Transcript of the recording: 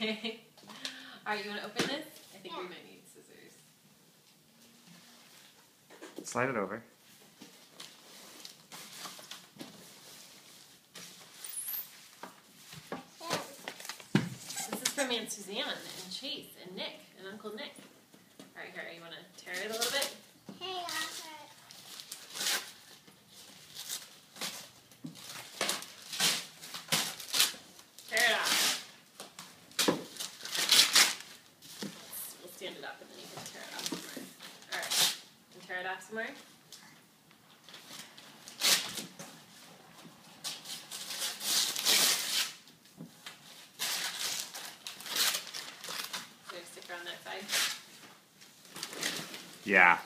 Okay. Alright, you want to open this? I think we might need scissors. Slide it over. This is from Aunt Suzanne and Chase and Nick and Uncle Nick. Alright, here, you want to tear it a little bit? Tear it off. We'll stand it up and then you can tear it off somewhere. Alright, you can tear it off somewhere? Stick around that side. Yeah.